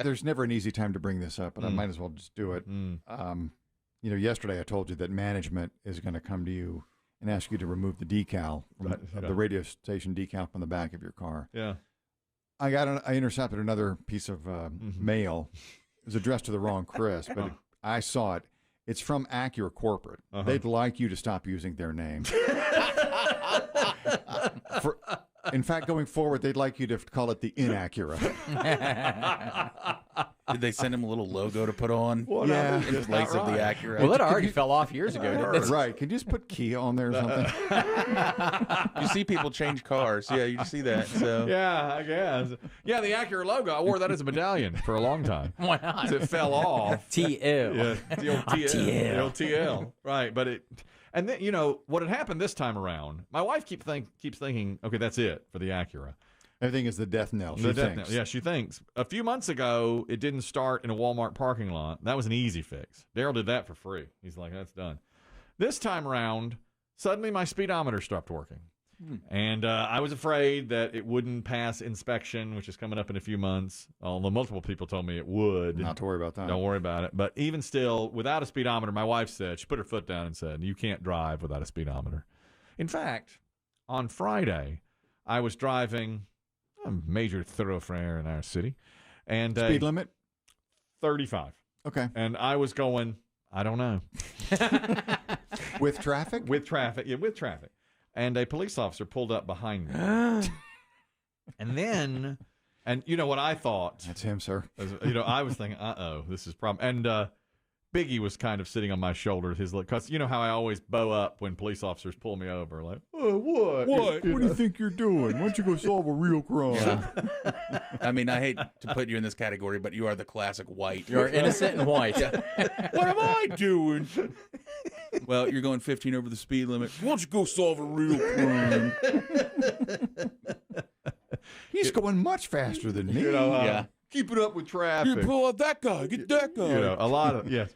there's never an easy time to bring this up, but I might as well just do it. Yesterday I told you that management is going to come to you and ask you to remove the decal of the radio station decal from the back of your car. Yeah. I intercepted another piece of mail. It was addressed to the wrong Chris, but I saw it. It's from Acura Corporate. They'd like you to stop using their name. In fact, going forward, they'd like you to call it the Inacura. Did they send him a little logo to put on? Yeah. In place of the Acura. Well, that already fell off years ago, didn't it? Right. Can you just put Kia on there or something? You see people change cars. Yeah, you just see that. So Yeah, I guess. Yeah, the Acura logo. I wore that as a medallion for a long time. Why not? It fell off. TL. Yeah, the old TL. TL. The old TL. Right, but it... And then, what had happened this time around, my wife keeps thinking, okay, that's it for the Acura. Everything is the death knell. The death knell. Yeah, she thinks. A few months ago, it didn't start in a Walmart parking lot. That was an easy fix. Daryl did that for free. He's like, that's done. This time around, suddenly my speedometer stopped working. And I was afraid that it wouldn't pass inspection, which is coming up in a few months, although multiple people told me it would. Not to worry about that. Don't worry about it. But even still, without a speedometer, my wife said, she put her foot down and said, you can't drive without a speedometer. In fact, on Friday, I was driving a major thoroughfare in our city. And speed limit? 35. Okay. And I was going, I don't know. With traffic? With traffic. Yeah, with traffic. And a police officer pulled up behind me. And then, you know what I thought? That's him, sir. I was thinking, this is problem. And Biggie was kind of sitting on my shoulder. Because you know how I always bow up when police officers pull me over. Like, oh, what? What do you think you're doing? Why don't you go solve a real crime? Yeah. I mean, I hate to put you in this category, but you are the classic white. You're innocent and white. What am I doing? Well, you're going 15 over the speed limit. Why don't you go solve a real crime? He's going much faster than me. Yeah. Keep it up with traffic. You pull out that guy. Get that guy. A lot of, yes.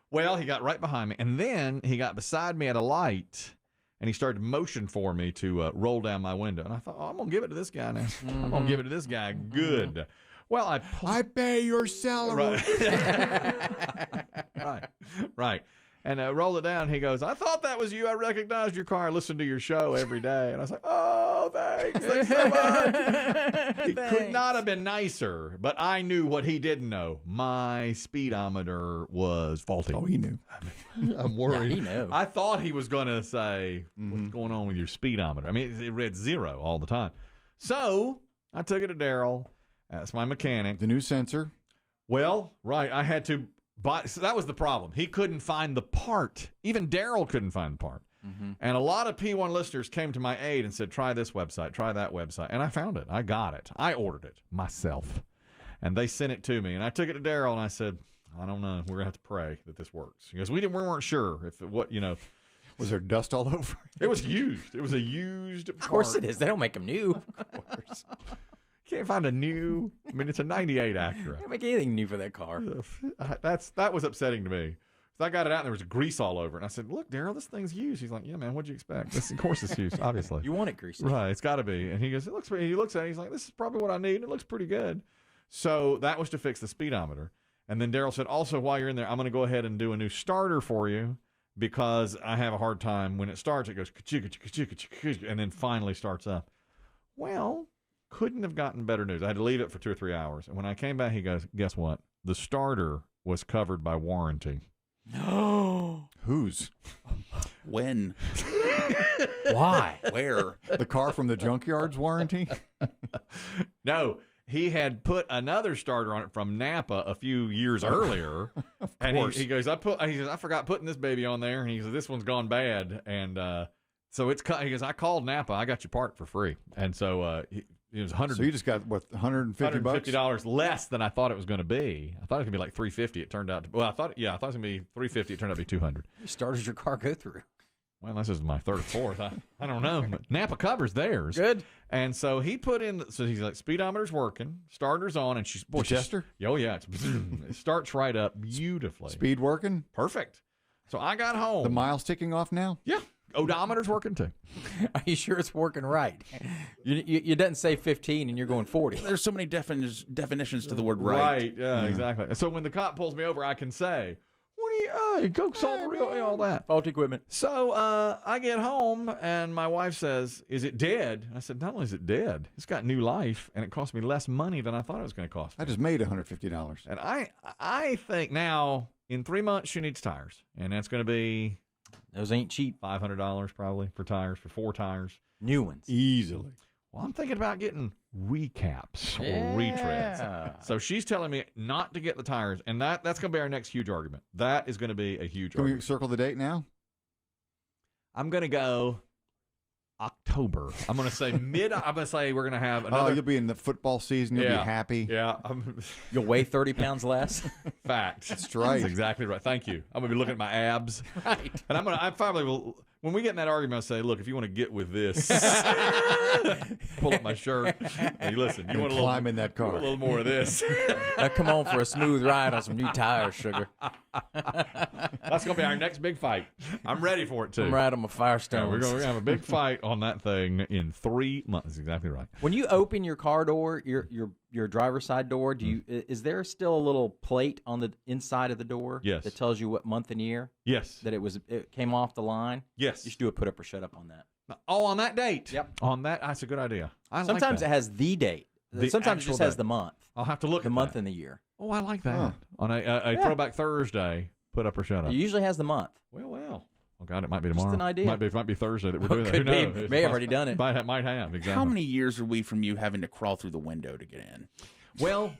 Well, he got right behind me, and then he got beside me at a light, and he started to motion for me to roll down my window. And I thought, I'm going to give it to this guy now. I'm going to give it to this guy good. Well, I pay your salary. Right. And I rolled it down. He goes, I thought that was you. I recognized your car. I listen to your show every day. And I was like, oh, thanks. Thanks so much. He could not have been nicer, but I knew what he didn't know. My speedometer was faulty. Oh, he knew. I'm worried. Yeah, he knew. I thought he was going to say, what's going on with your speedometer? I mean, it read 0 all the time. So I took it to Daryl. That's my mechanic. The new sensor. Well, right. I had to. So that was the problem. He couldn't find the part. Even Daryl couldn't find the part. And a lot of P1 listeners came to my aid and said, try this website, try that website. And I found it. I got it. I ordered it myself. And they sent it to me. And I took it to Daryl and I said, I don't know. We're going to have to pray that this works. Because we weren't sure if it, Was there dust all over? It was used. It was a used part. Of course it is. They don't make them new. Of course. Can't find a new. I mean, it's a '98 Acura. Don't make anything new for that car. That was upsetting to me. So I got it out and there was grease all over it. And I said, "Look, Daryl, this thing's used." He's like, "Yeah, man. What'd you expect? Of course, it's used. Obviously, You want it greasy. right? It's got to be." And he goes, "It looks." He looks at it. He's like, "This is probably what I need. It looks pretty good." So that was to fix the speedometer. And then Daryl said, "Also, while you're in there, I'm going to go ahead and do a new starter for you because I have a hard time when it starts. It goes and then finally starts up." Well. Couldn't have gotten better news. I had to leave it for 2 or 3 hours. And when I came back, he goes, guess what? The starter was covered by warranty. Whose? When? Why? Where? The car from the junkyard's warranty? No, he had put another starter on it from Napa a few years earlier. And he goes, I forgot putting this baby on there. And he goes, this one's gone bad. And so he goes, I called Napa. I got your part for free. And so it was $100. So you just got, what, $150? $150 less than I thought it was going to be. I thought it was going to be like $350. It turned out I thought it was going to be $350. It turned out to be $200. How starters your car go through? Well, this is my third or fourth. I don't know. But Napa covers theirs. Good. And so he put in, so he's like, speedometer's working, starter's on, and she's, boy, Chester? Oh, yeah. It starts right up beautifully. Speed working? Perfect. So I got home. The miles ticking off now? Yeah. Odometer's working too. Are you sure it's working right? You didn't say 15 and you're going 40. There's so many definitions to the word right. Right, yeah, exactly. So when the cop pulls me over, I can say, what do you go solve the real, all that. Faulty equipment. So I get home, and my wife says, is it dead? I said, not only is it dead, it's got new life, and it cost me less money than I thought it was going to cost me. I just made $150. And I think now, in 3 months, she needs tires, and that's going to be Those ain't cheap. $500 probably for tires, for 4 tires. New ones. Easily. Well, I'm thinking about getting recaps or retreads. So she's telling me not to get the tires, and that's going to be our next huge argument. That is going to be a huge Can we argument. circle the date now? I'm going to go October. I'm going to say I'm going to say we're going to have another. Oh, you'll be in the football season. You'll be happy. Yeah. You'll weigh 30 pounds less. Fact. That's right. That's exactly right. Thank you. I'm going to be looking at my abs. Right. And I probably will, when we get in that argument, I'll say, look, if you want to get with this, pull up my shirt. Hey, listen, you want a Climb in that car. a little more of this. Now come on for a smooth ride on some new tires, sugar. That's going to be our next big fight. I'm ready for it, too. I'm right on my Yeah, Firestone. we're going to have a big fight on that thing in 3 months. That's exactly right. When you open your car door, your driver's side door, is there still a little plate on the inside of the door? Yes. That tells you what month and year Yes. that it came off the line? Yes. You should do a put up or shut up on that. Oh, on that date. Yep. On that, that's a good idea. Sometimes like it has the date. The Sometimes it actual just has date. the month. I'll have to look The at month that. and the year. Oh, I like that. Huh. On a Throwback Thursday, put up or shut up. It usually has the month. Well. Oh, God, it might be tomorrow. Just an idea. Might be Thursday that we're doing that. Could Who be. knows? May have already done it. Might have, exactly. How many years are we from you having to crawl through the window to get in? Well,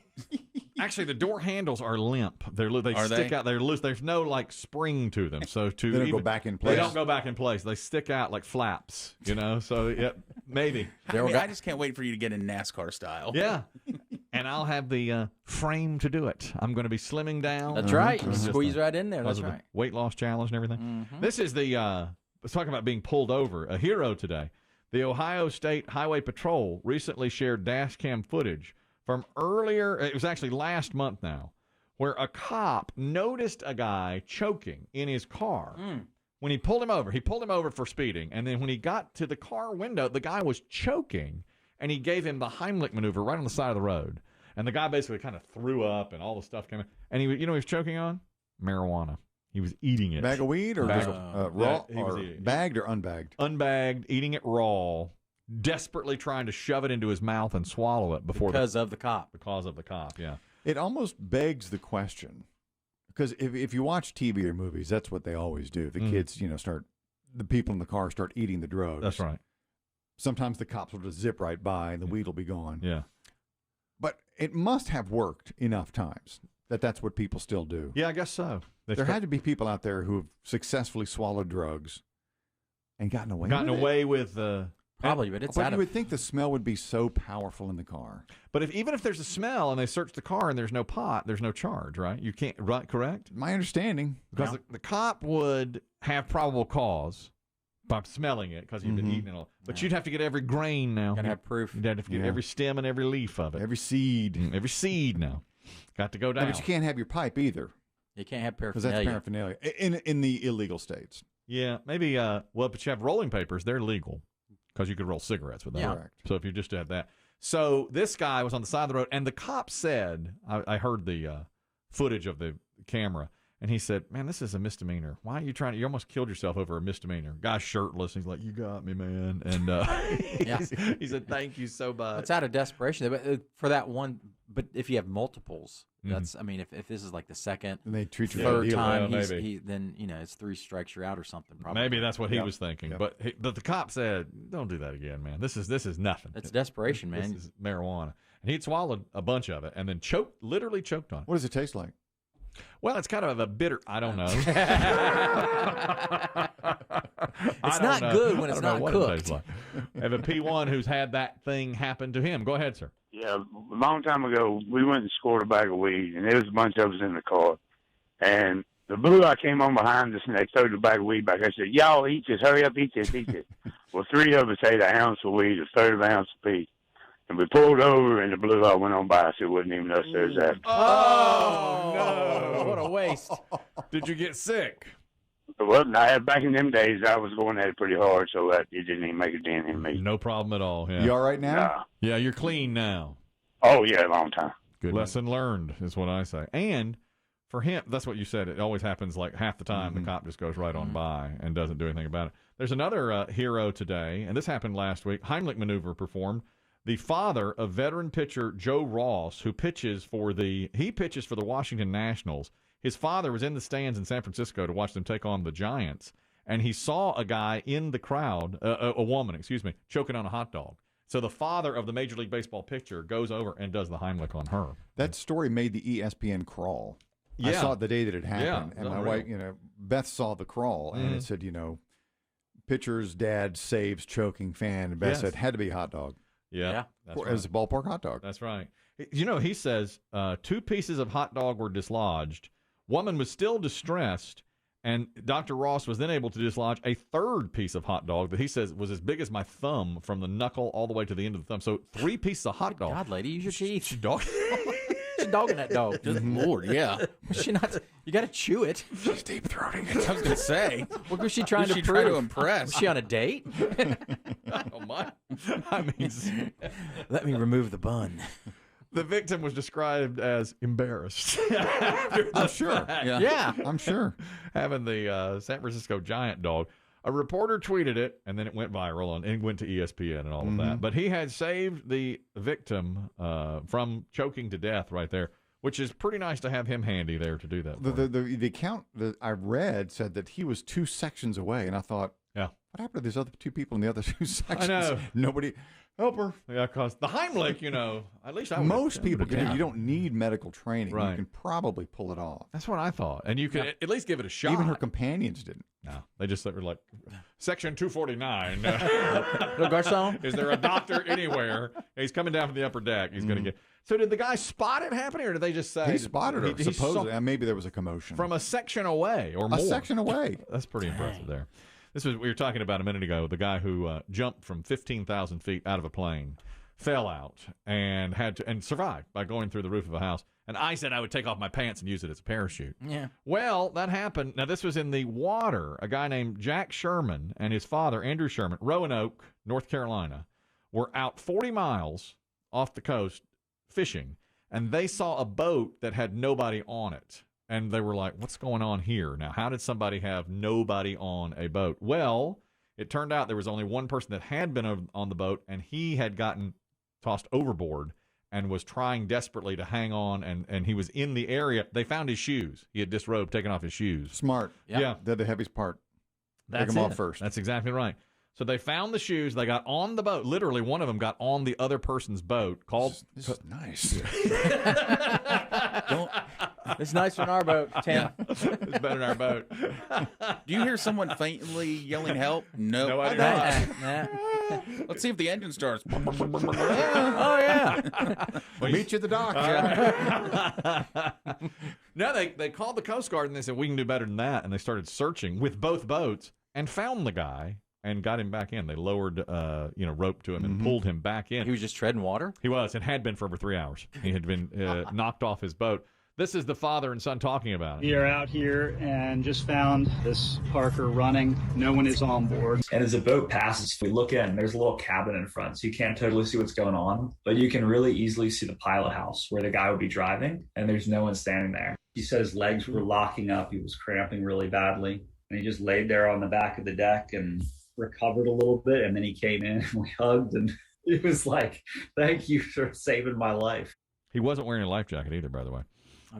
actually, the door handles are limp. They Are stick they? out. They're loose. There's no like spring to them. So They don't go back in place. They don't go back in place. They stick out like flaps. So yeah, maybe. I just can't wait for you to get in NASCAR style. Yeah. And I'll have the frame to do it. I'm going to be slimming down. That's right. You Just squeeze the- right in there. because That's of the right. weight loss challenge and everything. Mhm. This is let's talk about being pulled over. A hero today. The Ohio State Highway Patrol recently shared dash cam footage from earlier, it was actually last month now, where a cop noticed a guy choking in his car. When he pulled him over for speeding. And then when he got to the car window, the guy was choking, and he gave him the Heimlich maneuver right on the side of the road. And the guy basically kind of threw up, and all the stuff came in. And he was choking on? Marijuana. He was eating it. Bag of weed or Bag just, of- raw Yeah, he was or eating it. bagged or unbagged? Unbagged, eating it raw, desperately trying to shove it into his mouth and swallow it Because of the cop. because of the cop, yeah. It almost begs the question, because if you watch TV or movies, that's what they always do. The kids, the people in the car start eating the drugs. That's right. Sometimes the cops will just zip right by and the weed will be gone. Yeah. But it must have worked enough times that that's what people still do. Yeah, I guess so. There had to be people out there who have successfully swallowed drugs and gotten away gotten with it. away with Probably, but it's But out you of... would think the smell would be so powerful in the car. But even if there's a smell and they search the car and there's no pot, there's no charge, right? You can't, right? Correct? My understanding. Because the cop would have probable cause by smelling it because you've been eating it all. But you'd have to get every grain now. Gotta have proof. You'd have to get Yeah. every stem and every leaf of it. Every seed. Every seed now. Got to go No, down. but you can't have your pipe either, You can't have because that's paraphernalia. paraphernalia in the illegal states. Yeah, maybe. But you have rolling papers; they're legal because you could roll cigarettes with that. Yeah. Correct. So if you just had that, so this guy was on the side of the road, and the cop said, "I heard the footage of the camera, and he said, "Man, this is a misdemeanor. Why are you trying to? You almost killed yourself over a misdemeanor." Guy's shirtless. And he's like, "You got me, man." And he said, "Thank you so much." It's out of desperation. But for that one, but if you have multiples, that's, I mean, if this is like the second, And they treat you third like a time, well, maybe. then, it's 3 strikes, you're out or something. Probably. Maybe that's what he Yeah. was thinking. Yeah. But the cop said, "Don't do that again, man. This is nothing. That's desperation, man. This is marijuana." And he'd swallowed a bunch of it and then literally choked on it. What does it taste like? Well, it's kind of a bitter. I don't know. It's not good when it's not cooked. I have a P1 who's had that thing happen to him. Go ahead, sir. Yeah, a long time ago, we went and scored a bag of weed, and there was a bunch of us in the car. And the blue guy came on behind us, and they threw the bag of weed back. I said, "Y'all eat this, hurry up, eat this, eat this." Well, 3 of us ate an ounce of weed, a third of an ounce apiece. And we pulled over, and the blue guy went on by us. It wasn't even us there was after. Oh, no. What a waste. Did you get sick? Well, back in them days, I was going at it pretty hard, so that it didn't even make a dent in me. No problem at all. Yeah. You all right now? Nah. Yeah, you're clean now. Oh, yeah, a long time. Good. Lesson learned is what I say. And for him, that's what you said. It always happens like half the time. The cop just goes right on by and doesn't do anything about it. There's another hero today, and this happened last week. Heimlich maneuver performed. The father of veteran pitcher Joe Ross, who pitches for the Washington Nationals. His father was in the stands in San Francisco to watch them take on the Giants, and he saw a guy in the crowd, a woman, choking on a hot dog. So the father of the Major League Baseball pitcher goes over and does the Heimlich on her. That story made the ESPN crawl. Yeah. I saw it the day that it happened, Yeah, and my unreal. wife, Beth saw the crawl, and it said, pitcher's dad saves choking fan, and Beth said, had to be hot dog. Yeah. That's right. As a ballpark hot dog. That's right. He says 2 pieces of hot dog were dislodged. Woman was still distressed, and Dr. Ross was then able to dislodge a 3rd piece of hot dog that he says was as big as my thumb from the knuckle all the way to the end of the thumb. So 3 pieces of hot dog. God, lady, use your teeth. Dog. She's dogging that dog. Good Lord, yeah. She not. You got to chew it. She's deep throating it. I was going to say. What was she trying Who's to she prove? trying to impress? Was she on a date? Oh, my. I mean, Let me remove the bun. the victim was described as embarrassed. I'm sure. Yeah. I'm sure. Having the San Francisco Giant dog. A reporter tweeted it, and then it went viral and it went to ESPN and all of that. But he had saved the victim from choking to death right there, which is pretty nice to have him handy there to do that. The account that I read said that he was 2 sections away, and I thought, Yeah. what happened to these other 2 people in the other 2 sections? I know. Nobody. Help her. Yeah, because the Heimlich, at least I would Most people can. do. You don't need medical training. Right. You can probably pull it off. That's what I thought. And you could at least give it a shot. Even her companions didn't. No, they just were like, Section 249. Little garçon. Is there a doctor anywhere? He's coming down from the upper deck. He's going to get. So did the guy spot it happening, or did they just say He spotted her, he supposedly. saw And maybe there was a commotion. from a section away or more? a section away. That's pretty impressive there. This was we were talking about a minute ago. The guy who jumped from 15,000 feet out of a plane, fell out, and survived by going through the roof of a house. And I said I would take off my pants and use it as a parachute. Yeah. Well, that happened. Now, this was in the water. A guy named Jack Sherman and his father, Andrew Sherman, Roanoke, North Carolina, were out 40 miles off the coast fishing, and they saw a boat that had nobody on it. And they were like, what's going on here? Now, how did somebody have nobody on a boat? Well, it turned out there was only one person that had been on the boat, and he had gotten tossed overboard and was trying desperately to hang on, and he was in the area. They found his shoes. He had disrobed, taken off his shoes. Smart. Yeah. They're the heaviest part. That's Take them it. off first. That's exactly right. So they found the shoes. They got on the boat. Literally, one of them got on the other person's boat. This is nice. It's nice on our boat, Tim. It's better than our boat. Do you hear someone faintly yelling help? No. No, I Nah. Let's see if the engine starts. Oh, yeah. Meet you at the dock. No, they called the Coast Guard and they said, we can do better than that. And they started searching with both boats and found the guy and got him back in. They lowered rope to him and pulled him back in. He was just treading water? He was and had been for over 3 hours. He had been knocked off his boat. This is the father and son talking about it. We are out here and just found this Parker running. No one is on board. And as the boat passes, we look in, there's a little cabin in front, so you can't totally see what's going on, but you can really easily see the pilot house where the guy would be driving, and there's no one standing there. He said his legs were locking up. He was cramping really badly, and he just laid there on the back of the deck and recovered a little bit, and then he came in and we hugged, and it was like, thank you for saving my life. He wasn't wearing a life jacket either, by the way.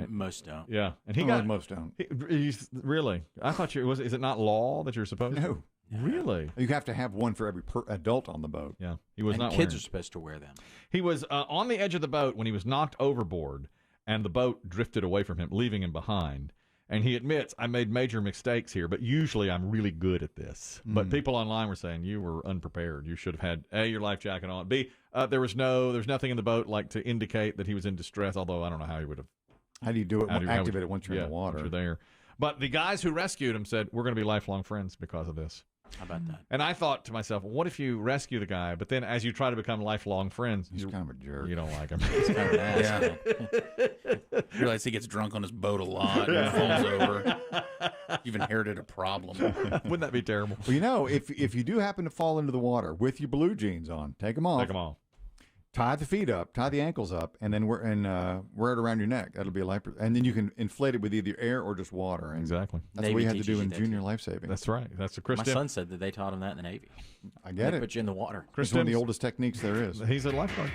Most don't. Yeah, and he Well, got most don't. He's really. I thought you was. Is it not law that you're supposed to? No. Really? You have to have one for every adult on the boat. Yeah, he was And not. kids wearing. are supposed to wear them. He was on the edge of the boat when he was knocked overboard, and the boat drifted away from him, leaving him behind. And he admits, I made major mistakes here, but usually I'm really good at this. But people online were saying you were unprepared. You should have had A, your life jacket on. B, there's nothing in the boat like to indicate that he was in distress. Although I don't know how he would have. How do you do it? How do you- Activate it once you're in the water. Once you're there. But the guys who rescued him said, we're going to be lifelong friends because of this. How about that? And I thought to myself, what if you rescue the guy, but then as you try to become lifelong friends, He's kind of a jerk. you don't like him. It's kind of an ass. Yeah. You realize he gets drunk on his boat a lot and falls over. You've inherited a problem. Wouldn't that be terrible? Well, if you do happen to fall into the water with your blue jeans on, take them off. Take them off. Tie the feet up, tie the ankles up, and then wear it around your neck. That'll be a life, and then you can inflate it with either air or just water. And Exactly. that's what we had to do in junior life saving. That's right. That's a Chris My Demm. son said that they taught him that in the Navy. I get They it. put you in the water. Chris It's one of the Demm's- oldest techniques there is. He's a lifeguard.